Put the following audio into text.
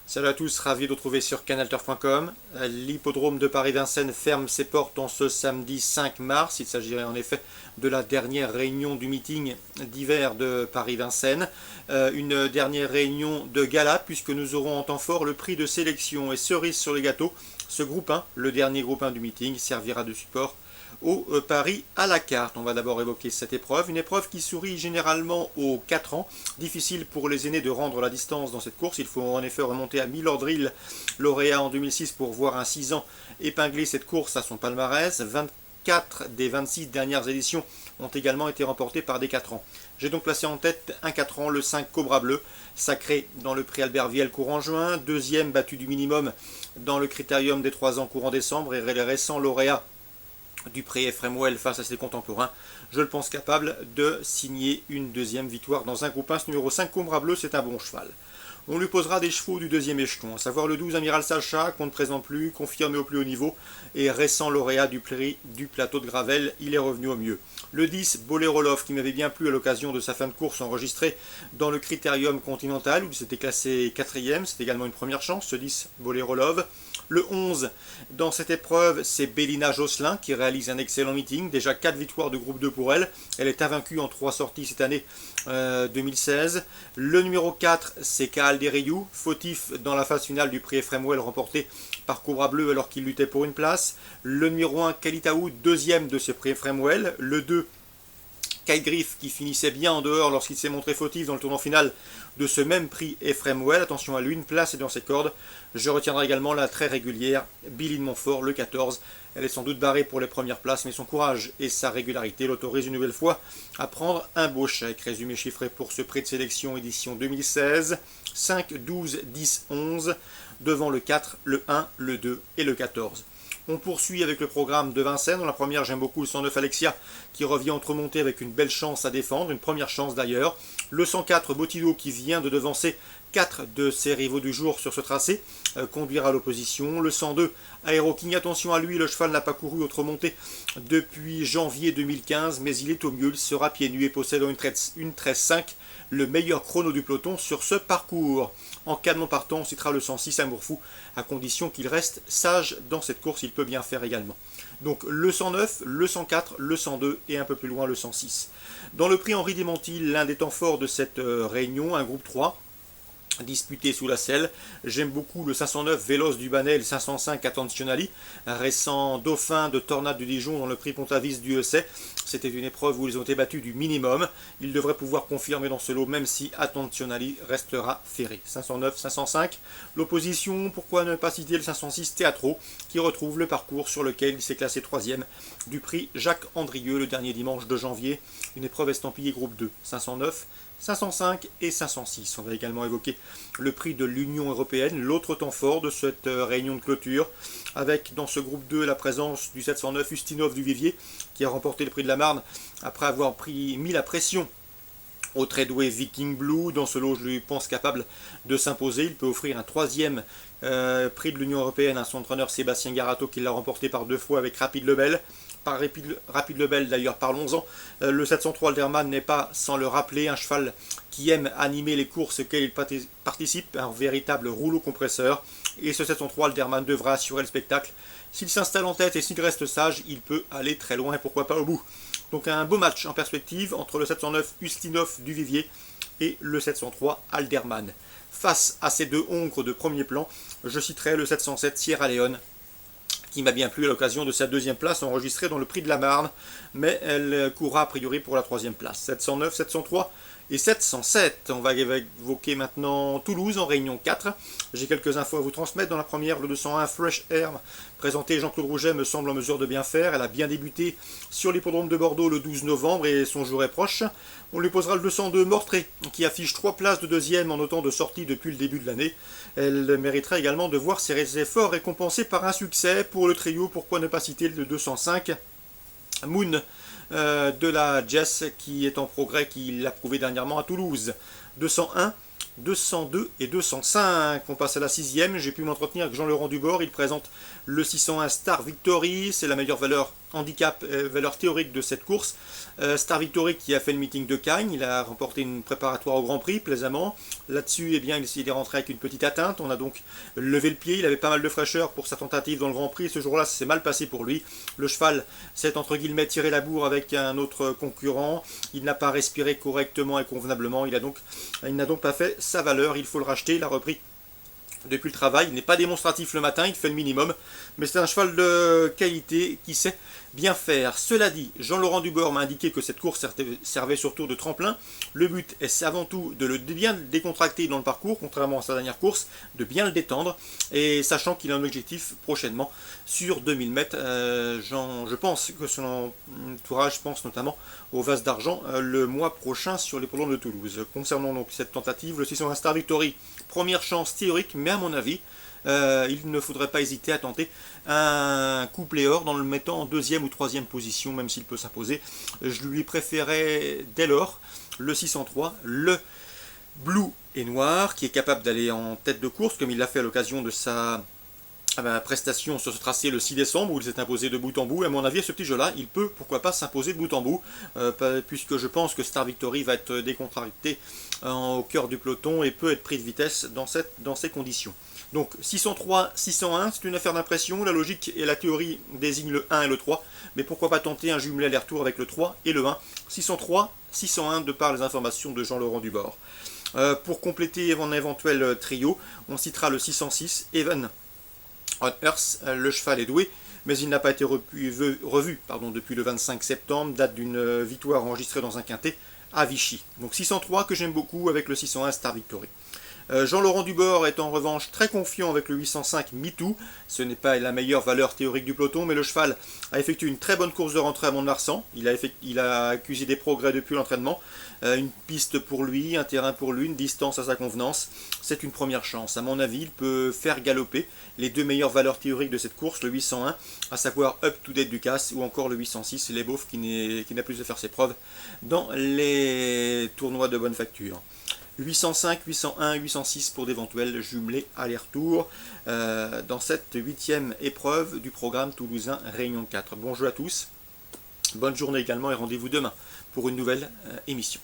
Salut à tous, ravi de vous retrouver sur canalturf.com. L'hippodrome de Paris-Vincennes ferme ses portes en ce samedi 5 mars. Il s'agirait en effet de la dernière réunion du meeting d'hiver de Paris-Vincennes. Une dernière réunion de gala puisque nous aurons en temps fort le prix de sélection et cerise sur le gâteau. Ce groupe 1, le dernier groupe 1 du meeting, servira de support au Paris à la carte. On va d'abord évoquer cette épreuve, une épreuve qui sourit généralement aux 4 ans. Difficile pour les aînés de rendre la distance dans cette course. Il faut en effet remonter à Milordrill, lauréat en 2006, pour voir un 6 ans épingler cette course à son palmarès. 24 des 26 dernières éditions ont également été remportées par des 4 ans. J'ai donc placé en tête un 4 ans, le 5 Cobra Bleu, sacré dans le prix Albert Viel courant juin, deuxième battu du minimum dans le critérium des 3 ans courant décembre et les récents lauréats du prix Ephraim face à ses contemporains, je le pense capable de signer une deuxième victoire dans un groupe 1. Ce numéro 5 Cobra Bleu, c'est un bon cheval. On lui posera des chevaux du deuxième échelon, à savoir le 12 Amiral Sacha, qu'on ne présente plus, confirmé au plus haut niveau, et récent lauréat du prix du plateau de Gravel, il est revenu au mieux. Le 10 Bolerolov, qui m'avait bien plu à l'occasion de sa fin de course enregistrée dans le Critérium Continental, où il s'était classé 4ème, c'est également une première chance, ce 10 Bolerolov. Le 11, dans cette épreuve, c'est Bélina Josselin qui réalise un excellent meeting. Déjà 4 victoires de groupe 2 pour elle. Elle est invaincue en 3 sorties cette année 2016. Le numéro 4, c'est Kaal Deriyou, fautif dans la phase finale du prix Ephraim remporté par Cobra Bleu alors qu'il luttait pour une place. Le numéro 1, Kalitaou, deuxième de ce prix Ephraim. Le 2, Kyle Griff qui finissait bien en dehors lorsqu'il s'est montré fautif dans le tournant final de ce même prix Ephraim. Attention à lui, une place est dans ses cordes. Je retiendrai également la très régulière Billy de Montfort, le 14. Elle est sans doute barrée pour les premières places, mais son courage et sa régularité l'autorisent une nouvelle fois à prendre un beau chèque. Résumé chiffré pour ce prix de sélection édition 2016. 5, 12, 10, 11, devant le 4, le 1, le 2 et le 14. On poursuit avec le programme de Vincennes. Dans la première, j'aime beaucoup le 109 Alexia qui revient entre montées avec une belle chance à défendre, une première chance d'ailleurs. Le 104 Botido qui vient de devancer 4 de ses rivaux du jour sur ce tracé, conduira l'opposition. Le 102 Aero King, attention à lui, le cheval n'a pas couru autre montée depuis janvier 2015, mais il est au mieux, il sera pieds nus et possède une 13-5, le meilleur chrono du peloton sur ce parcours. En cas de non partant, on citera le 106 Amourfou, à condition qu'il reste sage dans cette course, il peut bien faire également. Donc le 109, le 104, le 102 et un peu plus loin le 106. Dans le prix Henri Desmontis, l'un des temps forts de cette réunion, un groupe 3, disputé sous la selle. J'aime beaucoup le 509 Véloce du Bannet et le 505 Attenzionali, récent dauphin de Tornade du Dijon dans le prix Pontavis du EC. C'était une épreuve où ils ont été battus du minimum. Ils devraient pouvoir confirmer dans ce lot, même si Attenzionali restera ferré. 509, 505. L'opposition, pourquoi ne pas citer le 506 Teatro, qui retrouve le parcours sur lequel il s'est classé 3ème du prix Jacques Andrieux le dernier dimanche de janvier. Une épreuve estampillée groupe 2. 509, 505 et 506. On va également évoquer le prix de l'Union européenne, l'autre temps fort de cette réunion de clôture, avec dans ce groupe 2 la présence du 709 Ustinov du Vivier, qui a remporté le prix de la Marne après avoir mis la pression au très doué Viking Blue. Dans ce lot, je lui pense capable de s'imposer. Il peut offrir un 3e prix de l'Union européenne à son entraîneur Sébastien Garato, qui l'a remporté par 2 fois avec Rapide Lebel. Par Rapide Lebel d'ailleurs, parlons-en. Le 703 Alderman n'est pas, sans le rappeler, un cheval qui aime animer les courses auxquelles il participe, un véritable rouleau compresseur. Et ce 703 Alderman devra assurer le spectacle. S'il s'installe en tête et s'il reste sage, il peut aller très loin et pourquoi pas au bout. Donc un beau match en perspective entre le 709 Ustinov du Vivier et le 703 Alderman. Face à ces deux oncres de premier plan, je citerai le 707 Sierra Leone, qui m'a bien plu à l'occasion de sa 2e place enregistrée dans le prix de la Marne, mais elle courra a priori pour la 3e place. 709, 703 et 707. On va évoquer maintenant Toulouse en réunion 4. J'ai quelques infos à vous transmettre. Dans la première, le 201 Fresh Air, présenté Jean-Claude Rouget, me semble en mesure de bien faire. Elle a bien débuté sur l'hippodrome de Bordeaux le 12 novembre et son jour est proche. On lui posera le 202 Mortré, qui affiche 3 places de 2e en autant de sorties depuis le début de l'année. Elle mériterait également de voir ses efforts récompensés par un succès. Pour le trio, pourquoi ne pas citer le 205 Moon de la Jess qui est en progrès, qui l'a prouvé dernièrement à Toulouse. 201 202 et 205. On passe à la sixième. J'ai pu m'entretenir avec Jean-Laurent Dubord. Il présente le 601 Star Victory. C'est la meilleure valeur handicap, valeur théorique de cette course. Star Victory qui a fait le meeting de Cagnes. Il a remporté une préparatoire au Grand Prix, plaisamment. Là-dessus, eh bien, il est rentré avec une petite atteinte. On a donc levé le pied. Il avait pas mal de fraîcheur pour sa tentative dans le Grand Prix. Ce jour-là, c'est mal passé pour lui. Le cheval s'est entre guillemets tiré la bourre avec un autre concurrent. Il n'a pas respiré correctement et convenablement. Il n'a donc pas fait sa valeur. Il faut le racheter. Il a repris depuis le travail. Il n'est pas démonstratif le matin, il fait le minimum, mais c'est un cheval de qualité qui sait bien faire. Cela dit, Jean-Laurent Dubord m'a indiqué que cette course servait surtout de tremplin. Le but est avant tout de le bien décontracter dans le parcours, contrairement à sa dernière course, de bien le détendre, et sachant qu'il a un objectif prochainement sur 2000 mètres. Je pense que son entourage pense notamment au Vase d'Argent le mois prochain sur les l'hippodrome de Toulouse. Concernant donc cette tentative, le 601 Star Victory, première chance théorique, mais à mon avis, il ne faudrait pas hésiter à tenter un couplet or dans le mettant en deuxième ou troisième position, même s'il peut s'imposer. Je lui préférais dès lors le 603, le blue et noir, qui est capable d'aller en tête de course, comme il l'a fait à l'occasion de sa prestation sur ce tracé le 6 décembre, où il s'est imposé de bout en bout. À mon avis, à ce petit jeu-là, il peut, pourquoi pas, s'imposer de bout en bout, puisque je pense que Star Victory va être décontracté au cœur du peloton et peut être pris de vitesse dans ces conditions. Donc 603, 601, c'est une affaire d'impression. La logique et la théorie désignent le 1 et le 3, mais pourquoi pas tenter un jumelé aller-retour avec le 3 et le 1. 603, 601 de par les informations de Jean-Laurent Dubord. Pour compléter mon éventuel trio, on citera le 606, Even on Earth. Le cheval est doué, mais il n'a pas été revu depuis le 25 septembre, date d'une victoire enregistrée dans un quintet à Vichy. Donc 603 que j'aime beaucoup avec le 601 Star Victory. Jean-Laurent Dubord est en revanche très confiant avec le 805 MeToo. Ce n'est pas la meilleure valeur théorique du peloton, mais le cheval a effectué une très bonne course de rentrée à Mont-de-Marsan. Il a accusé des progrès depuis l'entraînement. Une piste pour lui, un terrain pour lui, une distance à sa convenance. C'est une première chance. À mon avis, il peut faire galoper les deux meilleures valeurs théoriques de cette course, le 801, à savoir Up to Date Ducasse, ou encore le 806, les Beaufs, qui n'a plus à faire ses preuves dans les tournois de bonne facture. 805, 801, 806 pour d'éventuels jumelés aller-retour dans cette 8e épreuve du programme toulousain Réunion 4. Bon jeu à tous, bonne journée également et rendez-vous demain pour une nouvelle émission.